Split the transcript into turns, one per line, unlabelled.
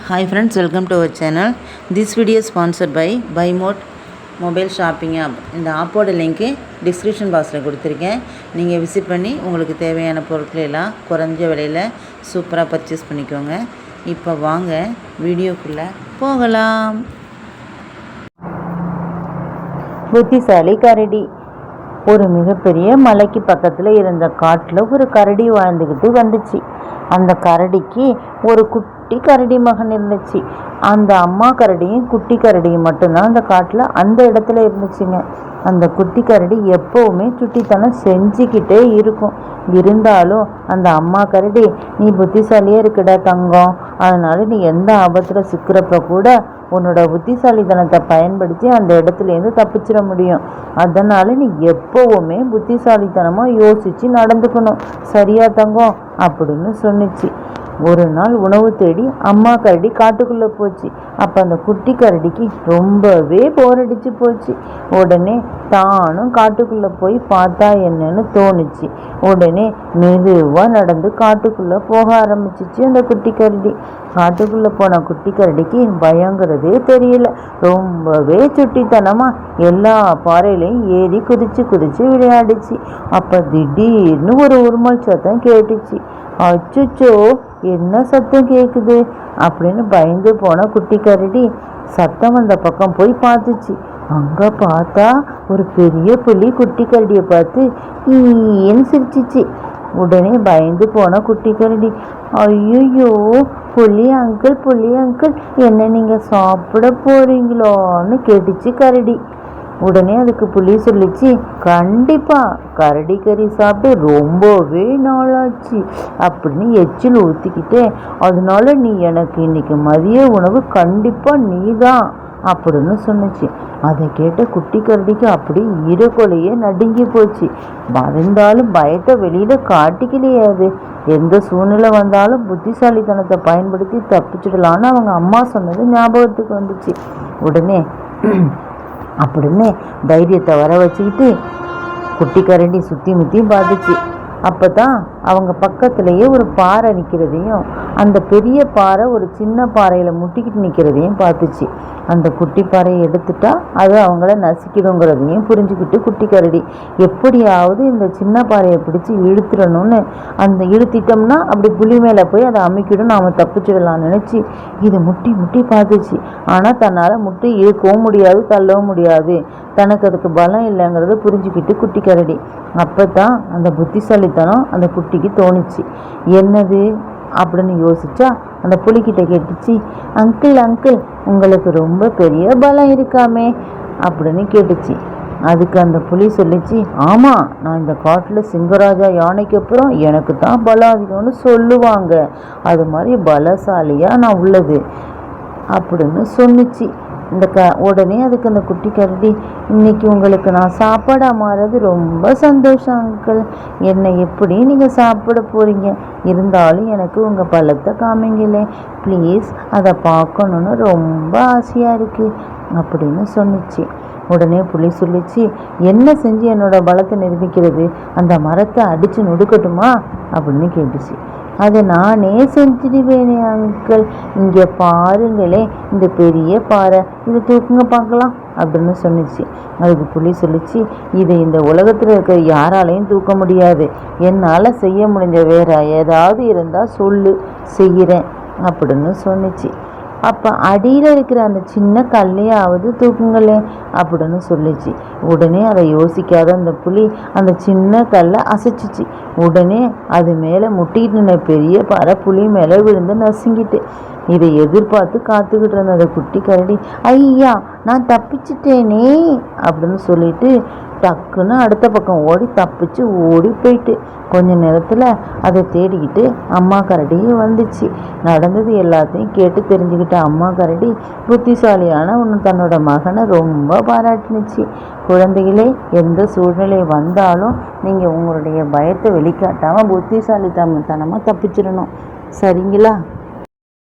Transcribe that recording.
Hi friends, welcome to our channel. This video is sponsored by BuyMode mobile shopping app. இந்த ஆப்போட link description பாக்ஸில் கொடுத்துருக்கேன். நீங்கள் visit பண்ணி உங்களுக்கு தேவையான பொருட்களை எல்லாம் குறைஞ்ச விலையில் சூப்பராக பர்ச்சேஸ் பண்ணிக்கோங்க. இப்போ வாங்க வீடியோக்குள்ளே போகலாம். புத்திசாலி கரடி. ஒரு மிகப்பெரிய மலைக்கு பக்கத்தில் இருந்த காட்டில் ஒரு கரடி வாழ்ந்துக்கிட்டு வந்துச்சு. அந்த கரடிக்கு ஒரு குட்டி கரடி மகன் இருந்துச்சு. அந்த அம்மா கரடியும் குட்டி கரடியும் மட்டும்தான் அந்த காட்டில் அந்த இடத்துல இருந்துச்சுங்க. அந்த குட்டி கரடி எப்போவுமே சுட்டித்தனம் செஞ்சுக்கிட்டே இருக்கும். இருந்தாலும் அந்த அம்மா கரடி, நீ புத்திசாலியே இருக்குடா தங்கம், அதனால நீ எந்த ஆபத்தில் சிக்கிறப்ப கூட உன்னோட புத்திசாலித்தனத்தை பயன்படுத்தி அந்த இடத்துலேருந்து தப்பிச்சிட முடியும். அதனால் நீ எப்போவுமே புத்திசாலித்தனமாக யோசித்து நடந்துக்கணும், சரியா தங்கம் அப்படின்னு சொன்னிச்சு. ஒரு நாள் உணவு தேடி அம்மா கரடி காட்டுக்குள்ளே போச்சு. அப்போ அந்த குட்டி கரடிக்கு ரொம்பவே போர் அடிச்சு போச்சு. உடனே தானும் காட்டுக்குள்ளே போய் பார்த்தா என்னன்னு தோணுச்சு. உடனே மெதுவாக நடந்து காட்டுக்குள்ளே போக ஆரம்பிச்சிச்சு அந்த குட்டி கரடி. காட்டுக்குள்ளே போன குட்டி கரடிக்கு பயங்கிறதே தெரியல. ரொம்பவே சுட்டித்தனமாக எல்லா பாறையிலையும் ஏறி குதிச்சு விளையாடிச்சு. அப்போ திடீர்னு ஒரு உருமல் சத்தம் கேட்டுச்சு. அச்சுச்சோ, என்ன சத்தம் கேட்குது அப்படின்னு பயந்து போன குட்டி கரடி சத்தம் வந்த பக்கம் போய் பார்த்துச்சு. அங்கே பார்த்தா ஒரு பெரிய புலி குட்டி கரடியை பார்த்து ஈன்னு சிரிச்சிச்சு. உடனே பயந்து போன குட்டி கரடி, ஐயோ புலி அங்கிள் என்ன நீங்கள் சாப்பிட போறீங்களோன்னு கேட்டுச்சு கரடி. உடனே அதுக்கு புலி சொல்லிச்சு, கண்டிப்பாக கரடி கறி சாப்பிட்டு ரொம்பவே நாளாச்சு அப்படின்னு எச்சில் ஊற்றிக்கிட்டே, அதனால நீ எனக்கு இன்னைக்கு மதிய உணவு கண்டிப்பாக நீ தான் அப்படின்னு சொன்னிச்சு. அதை கேட்ட குட்டி கரடிக்கு அப்படி ஈரக்கொலையே நடுங்கி போச்சு. இருந்தாலும் பயத்தை வெளியில் காட்டிக்கலையே. அது எந்த சூழ்நிலை வந்தாலும் புத்திசாலித்தனத்தை பயன்படுத்தி தப்பிச்சிடலான்னு அவங்க அம்மா சொன்னது ஞாபகத்துக்கு வந்துச்சு. உடனே அப்படின்னு தைரியத்தை வர வச்சுக்கிட்டு குட்டி கரண்டி சுற்றி முற்றியும் பார்த்துச்சு. அப்போ தான் அவங்க பக்கத்துலேயே ஒரு பாறை நிற்கிறதையும் அந்த பெரிய பாறை ஒரு சின்ன பாறையில் முட்டிக்கிட்டு நிற்கிறதையும் பார்த்துச்சு. அந்த குட்டி பாறையை எடுத்துட்டா அது அவங்கள நசுக்கிடுங்கிறதையும் புரிஞ்சுக்கிட்டு குட்டி கரடி எப்படியாவது இந்த சின்ன பாறையை பிடிச்சி இழுத்துடணும்னு, அந்த இழுத்திட்டோம்னா அப்படி புலி மேலே போய் அதை அமைக்கிடும், நாம் தப்பிச்சிடலாம்னு நினச்சி இது முட்டி பார்த்துச்சு. ஆனால் தன்னால் முட்டி இழுக்கவும் முடியாது, தள்ளவும் முடியாது, தனக்கு அதுக்கு பலம் இல்லைங்கிறத புரிஞ்சுக்கிட்டு குட்டி கரடி அப்போ தான் அந்த புத்திசாலித்தனம் அந்த குட்டிக்கு தோணுச்சு. என்னது அப்படின்னு யோசிச்சா அந்த புலிக்கிட்ட கேட்டுச்சு, அங்கிள் உங்களுக்கு ரொம்ப பெரிய பலம் இருக்காமே அப்படின்னு கேட்டுச்சு. அதுக்கு அந்த புலி சொல்லிச்சு, ஆமாம், நான் இந்த காட்டில் சிங்கராஜா யானைக்கு அப்புறம் எனக்கு தான் பலம் அதிகம்னு சொல்லுவாங்க, அது மாதிரி பலசாலியாக நான் உள்ளது அப்படின்னு சொன்னிச்சு. உடனே அதுக்கு அந்த குட்டி கரடி, இன்னைக்கு உங்களுக்கு நான் சாப்பாடாக மாறது ரொம்ப சந்தோஷம் அங்கிள், என்னை எப்படி நீங்கள் சாப்பிட போகிறீங்க, இருந்தாலும் எனக்கு உங்கள் பலத்தை காமிங்களே ப்ளீஸ், அதை பார்க்கணுன்னு ரொம்ப ஆசையாக இருக்குது அப்படின்னு சொன்னிச்சு. உடனே புலி சொல்லிச்சு, என்ன செஞ்சு என்னோட பலத்தை நிரூபிக்கிறது, அந்த மரத்தை அடித்து நொடுக்கட்டுமா அப்படின்னு கேட்டுச்சு. அதை நானே செஞ்சிடுவேனே அங்கிள், இங்கே பாருங்களே இந்த பெரிய பாறை, இதை தூக்குங்க பார்க்கலாம் அப்படின்னு சொன்னிச்சு. அதுக்கு புலி சொல்லிச்சு, இதை இந்த உலகத்தில் இருக்கிற யாராலையும் தூக்க முடியாது, என்னால் செய்ய முடிஞ்ச வேற ஏதாவது இருந்தால் சொல்லு, செய்கிறேன் அப்படின்னு சொன்னிச்சு. அப்போ அடியில் இருக்கிற அந்த சின்ன கல்லையாவது தூக்குங்களே அப்படின்னு சொல்லிச்சு. உடனே அதை யோசிக்காத அந்த புலி அந்த சின்ன கல்லை அசைச்சிச்சு. உடனே அது மேலே முட்டிக்கிட்டு நின்ன பெரிய பாறை புலி மேலே விழுந்து நசுங்கிட்டு. இதை எதிர்பார்த்து காத்துக்கிட்டு இருந்த அந்த குட்டி கரடி, ஐயா நான் தப்பிச்சிட்டேனே அப்படின்னு சொல்லிட்டு டக்குன்னு அடுத்த பக்கம் ஓடி போயிட்டு கொஞ்ச நேரத்தில் அதை தேடிக்கிட்டு அம்மா கரடியும் வந்துச்சு. நடந்தது எல்லாத்தையும் கேட்டு தெரிஞ்சுக்கிட்ட அம்மா கரடி புத்திசாலியான தன்னோட மகனை ரொம்ப பாராட்டினுச்சு. குழந்தைகளே, எந்த சூழ்நிலை வந்தாலும் நீங்கள் உங்களுடைய பயத்தை வெளிக்காட்டாமல் புத்திசாலித்தனமாக தப்பிச்சிடணும், சரிங்களா?